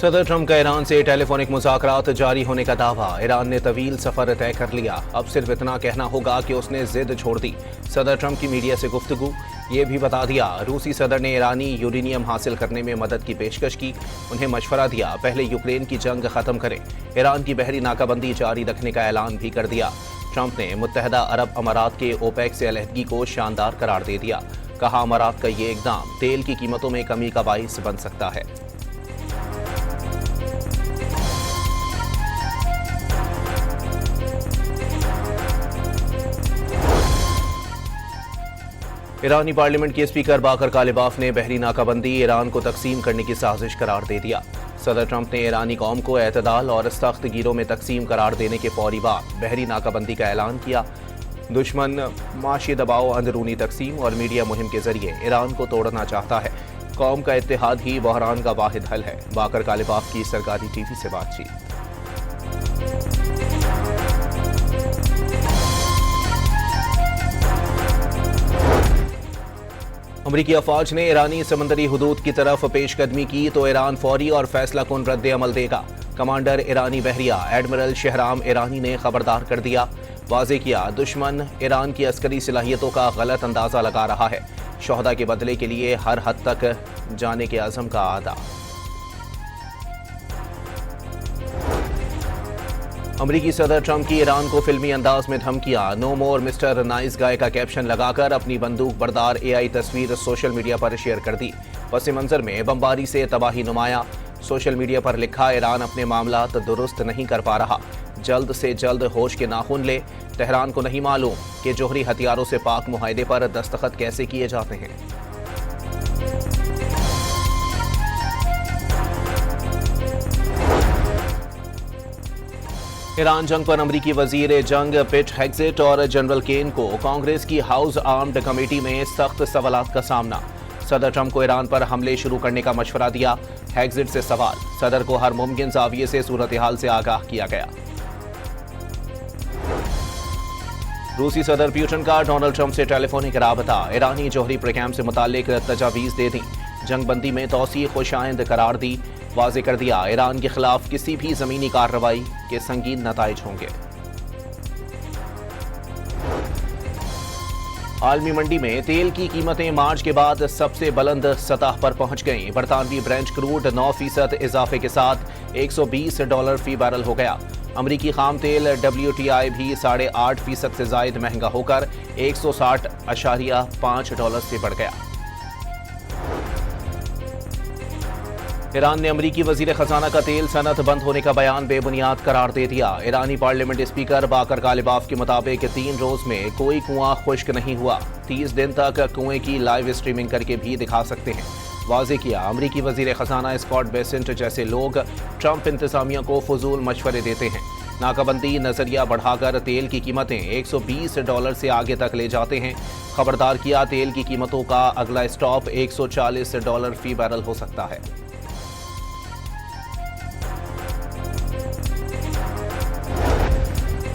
सदर ट्रंप का ईरान से टेलीफोनिक मुज़ाकरात जारी होने का दावा। ईरान ने तवील सफर तय कर लिया। अब सिर्फ इतना कहना होगा कि उसने जिद छोड़ दी। सदर ट्रंप की मीडिया से गुफ्तगू। ये भी बता दिया रूसी सदर ने ईरानी यूरेनियम हासिल करने में मदद की पेशकश की। उन्हें मशवरा दिया पहले यूक्रेन की जंग खत्म करें। ईरान की बहरी नाकाबंदी जारी रखने का ऐलान भी कर दिया। ट्रंप ने मुत्तहदा अरब अमारात के ओपेक से अलहदगी को शानदार करार दे दिया। कहा अमारात का ये इकदाम तेल की कीमतों में कमी का बाइस बन सकता है। ईरानी पार्लियामेंट के स्पीकर बाकर कालिबाफ ने बहरी नाकाबंदी ईरान को तकसीम करने की साजिश करार दे दिया। सदर ट्रंप ने ईरानी कौम को एतदाल और सख्त गिरों में तकसीम करार देने के फौरी बाद बहरी नाकाबंदी का ऐलान किया। दुश्मन माशी दबाव, अंदरूनी तकसीम और मीडिया मुहिम के जरिए ईरान को तोड़ना चाहता है। कौम का इत्तेहाद ही बहरान का वाहिद हल है। बाकर कालिबाफ की सरकारी टीवी से बातचीत। अमरीकी अफवाज ने ईरानी समंदरी हुदूद की तरफ पेशकदमी की तो ईरान फौरी और फैसला कुन रद्द अमल देगा। कमांडर ईरानी बहरिया एडमिरल शहराम ईरानी ने खबरदार कर दिया। वाजे किया दुश्मन ईरान की अस्करी सलाहियतों का गलत अंदाजा लगा रहा है। शोहदा के बदले के लिए हर हद तक जाने के आज़म का आदा। अमरीकी सदर ट्रंप की ईरान को फिल्मी अंदाज में धमकियां। नो मोर मिस्टर नाइस गाय का कैप्शन लगाकर अपनी बंदूक बरदार एआई तस्वीर सोशल मीडिया पर शेयर कर दी। पस मंजर में बमबारी से तबाही नुमाया। सोशल मीडिया पर लिखा ईरान अपने मामला दुरुस्त नहीं कर पा रहा। जल्द से जल्द होश के नाखून ले। तेहरान को नहीं मालूम कि जोहरी हथियारों से पाक मुआहदे पर दस्तखत कैसे किए जाते हैं। ईरान जंग पर अमरीकी वजीर जंग पिट हेग्जिट और जनरल केन को कांग्रेस की हाउस आर्म्ड कमेटी में सख्त सवालात का सामना। सदर ट्रंप को ईरान पर हमले शुरू करने का मशवरा दिया। हेग्जिट से सवाल। सदर को हर मुमकिन जाविये से सूरत हाल से आगाह किया गया। रूसी सदर पुतिन का डोनाल्ड ट्रंप से टेलीफोनिक राबता। ईरानी जोहरी प्रोग्राम से मुतालिक तजावीज़ दे दी। जंगबंदी में तौसीए खुशाइंद करार दी। वाज़े कर दिया ईरान के खिलाफ किसी भी ज़मीनी कार्रवाई के संगीन नताइज होंगे। आलमी मंडी में तेल की कीमतें मार्च के बाद सबसे बुलंद सतह पर पहुंच गईं। बरतानवी ब्रेंट क्रूड 9% इजाफे के साथ $120 फी बैरल हो गया। अमरीकी खाम तेल WTI भी 8.5% से जायद महंगा होकर $160.5 से बढ़ गया। ईरान ने अमरीकी वजीर खजाना का तेल सनत बंद होने का बयान बेबुनियाद करार दे दिया। ईरानी पार्लियामेंट स्पीकर बाकर कालिबाफ के मुताबिक 3 रोज में कोई कुआं खुश्क नहीं हुआ। 30 दिन तक कुएं की लाइव स्ट्रीमिंग करके भी दिखा सकते हैं। वाजे किया अमरीकी वजीर खजाना स्कॉट बेसेंट जैसे लोग ट्रंप इंतजामिया को फजूल मशवरे देते हैं। नाकाबंदी नजरिया बढ़ाकर तेल की कीमतें $120 से आगे तक ले जाते हैं। खबरदार किया तेल की कीमतों का अगला स्टॉप $140 फी बैरल हो सकता है।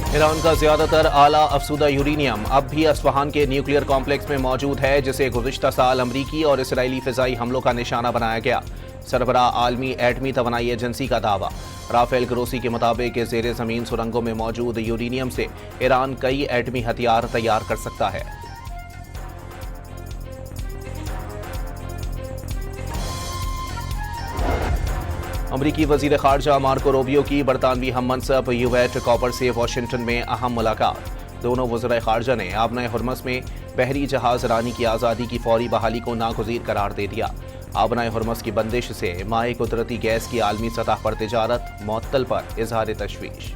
ईरान का ज्यादातर आला अफसूदा यूरेनियम अब भी अस्फहान के न्यूक्लियर कॉम्प्लेक्स में मौजूद है, जिसे गुज़िश्ता साल अमरीकी और इसराइली फ़िज़ाई हमलों का निशाना बनाया गया। सरबराह आलमी एटमी तवानाई एजेंसी का दावा। राफेल ग्रोसी के मुताबिक ज़ेरे ज़मीन सुरंगों में मौजूद यूरेनियम से ईरान कई एटमी हथियार तैयार कर सकता है। अमरीकी वजीर खारजा मार्को रूबियो की बरतानवी हम मनसब यूवेट कॉपर से वाशिंगटन में अहम मुलाकात। दोनों वज़ीर खारजा ने आबना हुर्मस में बहरी जहाज रानी की आज़ादी की फौरी बहाली को नागुज़ीर करार दे दिया। आबना हुर्मस की बंदिश से माए कुदरती गैस की आलमी सतह पर तिजारत मुअत्तल पर इजहार तशवीश।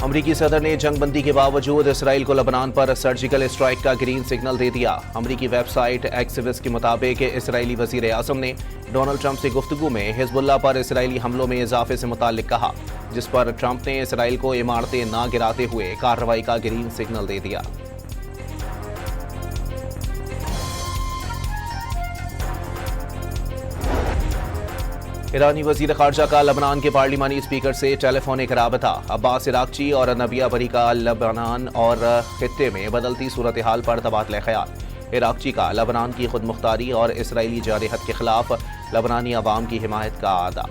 अमरीकी सदर ने जंगबंदी के बावजूद इसराइल को लबनान पर सर्जिकल स्ट्राइक का ग्रीन सिग्नल दे दिया। अमरीकी वेबसाइट एक्सिविस के मुताबिक इसराइली वजीर आज़म ने डोनाल्ड ट्रंप से गुफ्तगू में हिजबुल्लाह पर इसराइली हमलों में इजाफे से मुताल्लिक कहा, जिस पर ट्रंप ने इसराइल को इमारतें ना गिराते हुए कार्रवाई का ग्रीन सिग्नल दे दिया। ईरानी वजीर खारजा का लबनान के पार्लिमानी स्पीकर से टेलीफोनिक राबता। अब्बास इराकची और नबिया बरी का लबनान और खित्ते में बदलती सूरत हाल पर तबादला ख्याल। इराक़ची का लबनान की खुद मुख्तारी और इसराइली जारहत के खिलाफ लबनानी अवाम की हिमायत का आदा।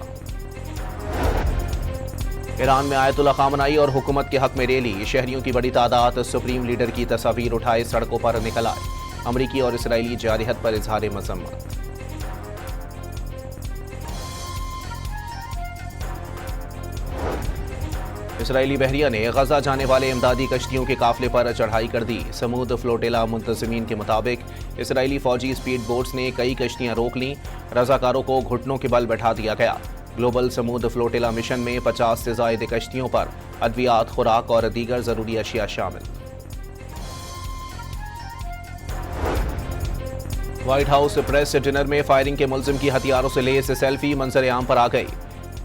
ईरान में आयतुल्लाह खामनाई और हुकूमत के हक में रैली, शहरियों की बड़ी तादाद सुप्रीम लीडर की तस्वीर उठाए सड़कों पर निकल आए। अमरीकी और इसराइली जारहत पर इजहार मजम्मत। इसराइली बहरिया ने गजा जाने वाले इमदादी कश्तियों के काफिले पर चढ़ाई कर दी। समूद फ्लोटेला मुंतजिमीन के मुताबिक इसराइली फौजी स्पीड बोट्स ने कई कश्तियां रोक लीं। रजाकारों को घुटनों के बल बैठा दिया गया। ग्लोबल समूद फ्लोटेला मिशन में 50 से ज्यादा कश्तियों पर अद्वियात, खुराक और दीगर जरूरी अशिया शामिल। व्हाइट हाउस प्रेस डिनर में फायरिंग के मुल्जिम की हथियारों से लेस सेल्फी मंजर आम पर आ गई।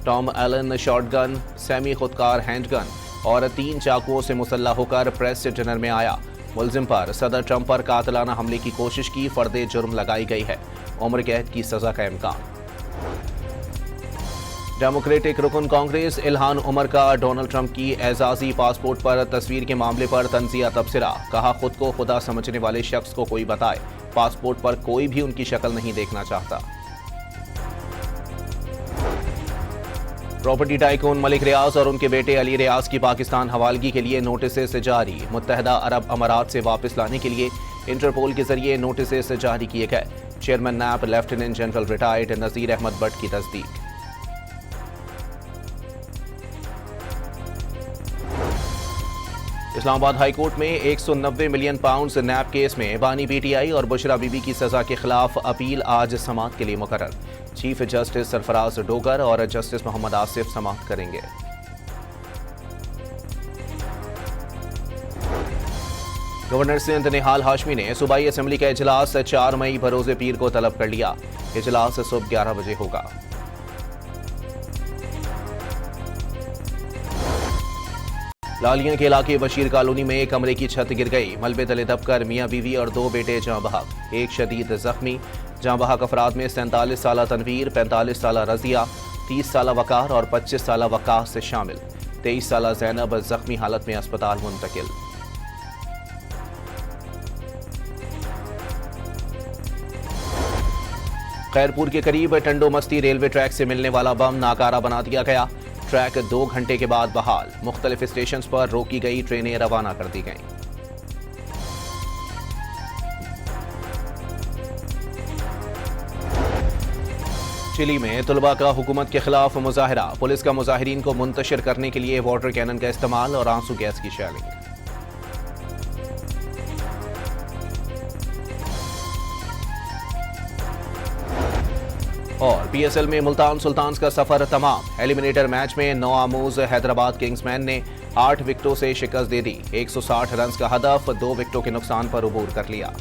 टॉम एलन शॉटगन, सेमी खुदकार हैंडगन और 3 चाकुओं से मुसल्ला होकर प्रेस डिनर में आया। मुल्जिम पर सदर ट्रंप पर कातलाना हमले की कोशिश की फर्दे जुर्म लगाई गई है। उम्र कैद की सजा का इम्कान। डेमोक्रेटिक रुकन कांग्रेस इल्हान उमर का डोनाल्ड ट्रंप की एजाजी पासपोर्ट पर तस्वीर के मामले पर तंजिया तबसरा। कहा, खुद को खुदा समझने वाले शख्स को कोई बताए, पासपोर्ट पर कोई भी उनकी शक्ल नहीं देखना चाहता। प्रॉपर्टी टाइकून मलिक रियाज और उनके बेटे अली रियाज की पाकिस्तान हवालगी के लिए नोटिस जारी। मुत्तहदा अरब अमारात से वापस लाने के लिए इंटरपोल के जरिए नोटिस जारी किए गए। चेयरमैन नैब lieutenant general retired Nazir Ahmad Bhatt की तस्दीक। इस्लामाबाद हाईकोर्ट में 190 मिलियन पाउंड नैब केस में बानी पीटीआई और बुशरा बीबी की सजा के खिलाफ अपील आज समाअत के लिए मुकर्रर। चीफ जस्टिस सरफराज डोगर और जस्टिस मोहम्मद आसिफ समाअत करेंगे। गवर्नर सिंध निहाल हाशमी ने सूबाई असेंबली का इजलास 4 मई बरोज़े पीर को तलब कर लिया। इजलास सुबह 11 बजे होगा। लालिया के इलाके बशीर कॉलोनी में एक कमरे की छत गिर गई। मलबे तले दबकर मियां बीवी और 2 बेटे जाँ बहक, एक शदीद जख्मी। जाँ बहक अफराद में 47 साला तनवीर, 45 साला रजिया, 30 साला वकार और 25 साला वकास से शामिल। 23 साला जैनब जख्मी हालत में अस्पताल मुंतकिल। खैरपुर के करीब टंडो मस्ती रेलवे ट्रैक से मिलने वाला बम नाकारा बना दिया गया। ट्रैक 2 घंटे के बाद बहाल। मुख्तलिफ स्टेशन पर रोकी गई ट्रेनें रवाना कर दी गईं। चिली में तुलबा का हुकूमत के खिलाफ मुजाहरा। पुलिस का मुजाहिरीन को मुंतशिर करने के लिए वाटर कैनन का इस्तेमाल और आंसू गैस की शेलिंग। और पीएसएल में मुल्तान सुल्तान्स का सफर तमाम। एलिमिनेटर मैच में नौआमूज हैदराबाद किंग्समैन ने 8 विकेटों से शिकस्त दे दी। 160 रन का हदफ 2 विकेटों के नुकसान पर अबूर कर लिया।